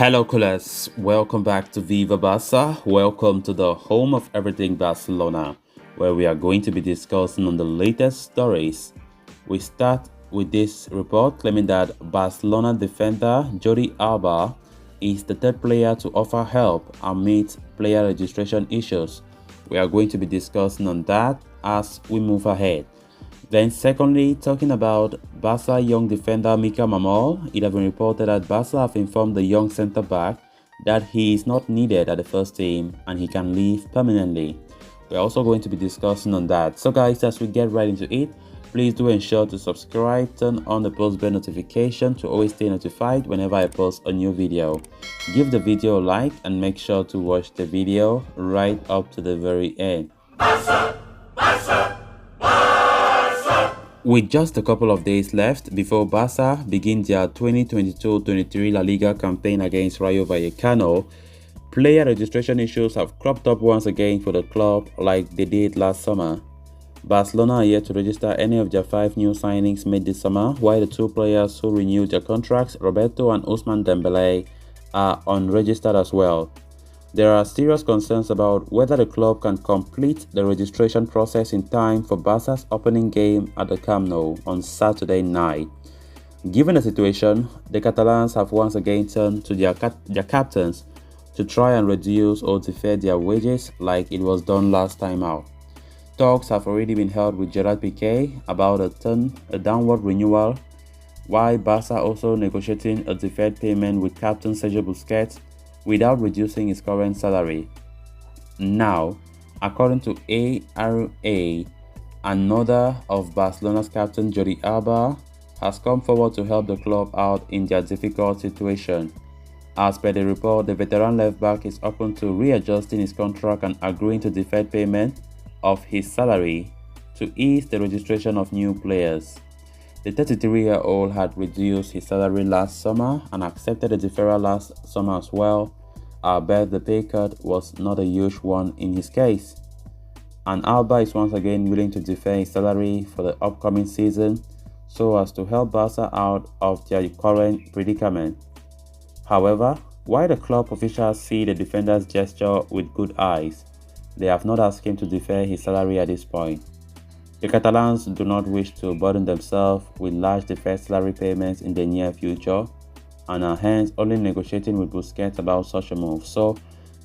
Hello, Coolers. Welcome back to Viva Barca. Welcome to the home of everything Barcelona, where we are going to be discussing on the latest stories. We start with this report claiming that Barcelona defender Jordi Alba is the third player to offer help amid player registration issues. We are going to be discussing on that as we move ahead. Then secondly, talking about Barca young defender Mika Mamol, it has been reported that Barca have informed the young centre-back that he is not needed at the first team and he can leave permanently. We're also going to be discussing on that. So guys, as we get right into it, please do ensure to subscribe, turn on the post bell notification to always stay notified whenever I post a new video. Give the video a like and make sure to watch the video right up to the very end. Barca! Barca! With just a couple of days left before Barca begin their 2022-23 La Liga campaign against Rayo Vallecano, player registration issues have cropped up once again for the club like they did last summer. Barcelona are yet to register any of their 5 new signings made this summer, while the 2 players who renewed their contracts, Roberto and Ousmane Dembele, are unregistered as well. There are serious concerns about whether the club can complete the registration process in time for Barca's opening game at the Camp Nou on Saturday night. Given the situation, the Catalans have once again turned to their captains to try and reduce or defer their wages like it was done last time out. Talks have already been held with Gerard Piqué about a downward renewal, while Barca also negotiating a deferred payment with captain Sergio Busquets without reducing his current salary. Now, according to ARA, another of Barcelona's captain Jordi Alba has come forward to help the club out in their difficult situation. As per the report, the veteran left-back is open to readjusting his contract and agreeing to deferred payment of his salary to ease the registration of new players. The 33-year-old had reduced his salary last summer and accepted a deferral last summer as well. I bet the pay cut was not a huge one in his case. And Alba is once again willing to defer his salary for the upcoming season so as to help Barca out of their current predicament. However, while the club officials see the defender's gesture with good eyes, they have not asked him to defer his salary at this point. The Catalans do not wish to burden themselves with large deferred salary payments in the near future and are hence only negotiating with Busquets about such a move. So,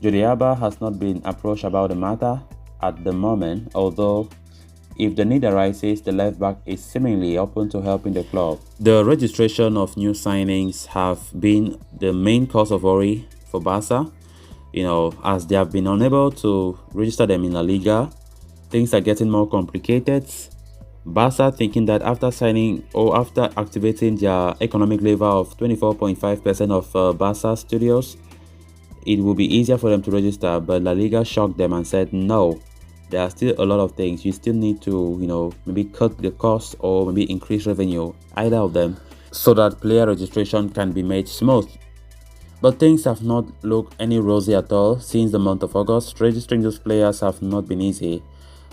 Jordi Alba has not been approached about the matter at the moment, although if the need arises, the left-back is seemingly open to helping the club. The registration of new signings have been the main cause of worry for Barca, as they have been unable to register them in La Liga. Things are getting more complicated. Barca thinking that after signing or after activating their economic lever of 24.5% of Barca studios, it will be easier for them to register, but La Liga shocked them and said no, there are still a lot of things. You still need to, maybe cut the cost or maybe increase revenue, either of them, so that player registration can be made smooth. But things have not looked any rosy at all since the month of August. Registering those players have not been easy.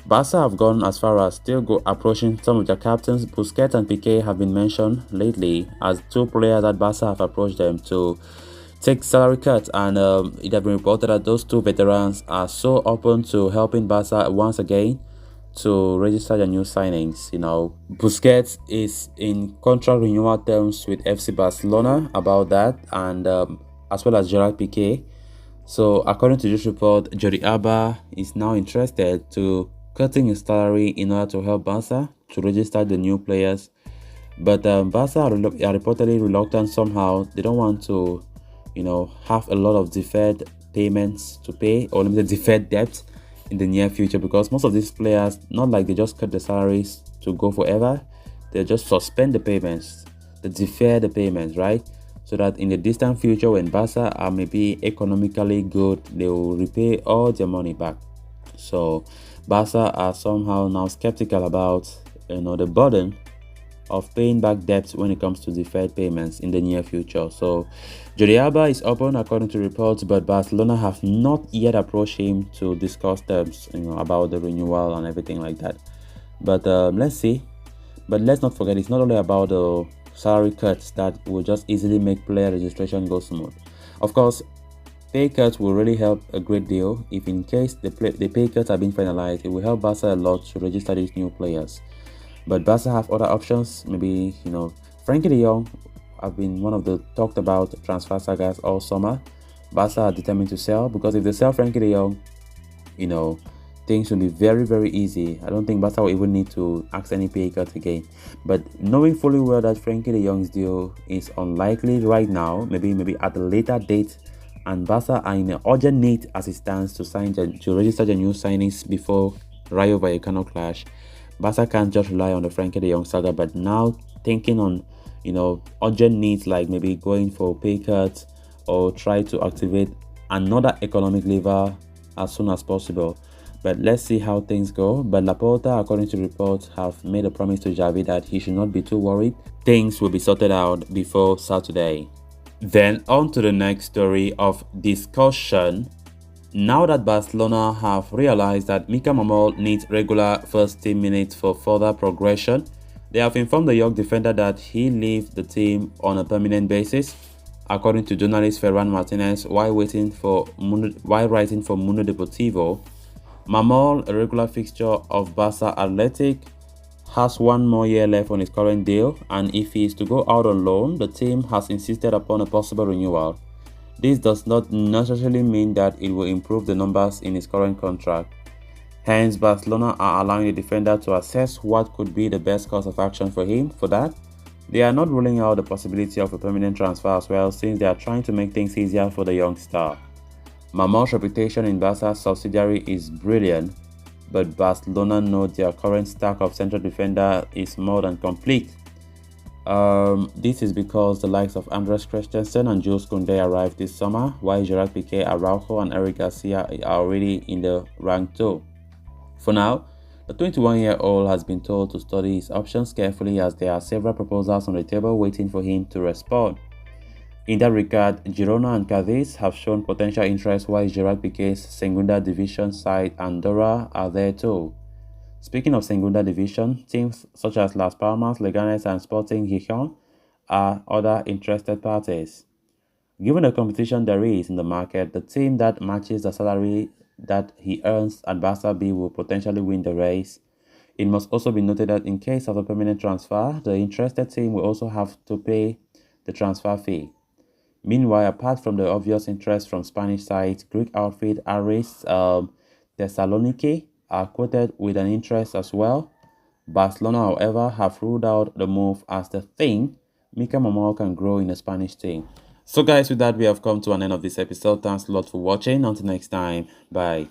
Barca have gone as far as still approaching some of their captains. Busquets and Piqué have been mentioned lately as 2 players that Barca have approached them to take salary cuts, and it has been reported that those 2 veterans are so open to helping Barca once again to register their new signings. Busquets is in contract renewal terms with FC Barcelona about that, and as well as Gerard Piqué. So according to this report, Jordi Alba is now interested to cutting his salary in order to help Barca to register the new players. But Barca are reportedly reluctant somehow. They don't want to, have a lot of deferred payments to pay or limited deferred debt in the near future, because most of these players, not like they just cut the salaries to go forever, they just suspend the payments, they defer the payments, right? So that in the distant future, when Barca are maybe economically good, they will repay all their money back. So Barca are somehow now skeptical about the burden of paying back debts when it comes to deferred payments in the near future. So Jordi Alba is open according to reports, but Barcelona have not yet approached him to discuss terms, about the renewal and everything like that. But let's see. But let's not forget, it's not only about the salary cuts that will just easily make player registration go smooth. Of course, pay cuts will really help a great deal. If in case the pay cuts are being finalized, it will help Barca a lot to register these new players. But Barca have other options. Maybe, Frankie de Jong have been one of the talked about transfer sagas all summer. Barca are determined to sell, because if they sell Frankie de Jong, things will be very, very easy. I don't think Barca will even need to ask any pay cut again. But knowing fully well that Frankie de Jong's deal is unlikely right now, maybe at a later date, and Barca are in an urgent need as it stands to register the new signings before Rayo Vallecano clash. Barca can't just rely on the Frankie de Jong saga, but now thinking on urgent needs, like maybe going for pay cuts or try to activate another economic lever as soon as possible. But let's see how things go. But Laporta, according to reports, have made a promise to Xavi that he should not be too worried. Things will be sorted out before Saturday. Then on to the next story of discussion. Now that Barcelona have realized that Mika Mamol needs regular first team minutes for further progression, they have informed the young defender that he leaves the team on a permanent basis. According to journalist Ferran Martinez, while writing for Mundo Deportivo, Mamol, a regular fixture of Barca Athletic, has one more year left on his current deal, and if he is to go out on loan, the team has insisted upon a possible renewal. This does not necessarily mean that it will improve the numbers in his current contract. Hence, Barcelona are allowing the defender to assess what could be the best course of action for him. For that, they are not ruling out the possibility of a permanent transfer as well, since they are trying to make things easier for the young star. Mamol's reputation in Barca's subsidiary is brilliant, but Barcelona know their current stack of central defender is more than complete. This is because the likes of Andres Christensen and Jules Koundé arrived this summer, while Gerard Piqué, Araujo and Eric Garcia are already in the rank too. For now, the 21-year-old has been told to study his options carefully, as there are several proposals on the table waiting for him to respond. In that regard, Girona and Cadiz have shown potential interest, while Gerard Piqué's Segunda Division side Andorra are there too. Speaking of Segunda Division, teams such as Las Palmas, Leganes and Sporting Gijón are other interested parties. Given the competition there is in the market, the team that matches the salary that he earns at Barca B will potentially win the race. It must also be noted that in case of a permanent transfer, the interested team will also have to pay the transfer fee. Meanwhile, apart from the obvious interest from Spanish sides, Greek outfit Aris Thessaloniki are quoted with an interest as well. Barcelona, however, have ruled out the move, as they think Mika Mamol can grow in a Spanish team. So guys, with that, we have come to an end of this episode. Thanks a lot for watching. Until next time, bye.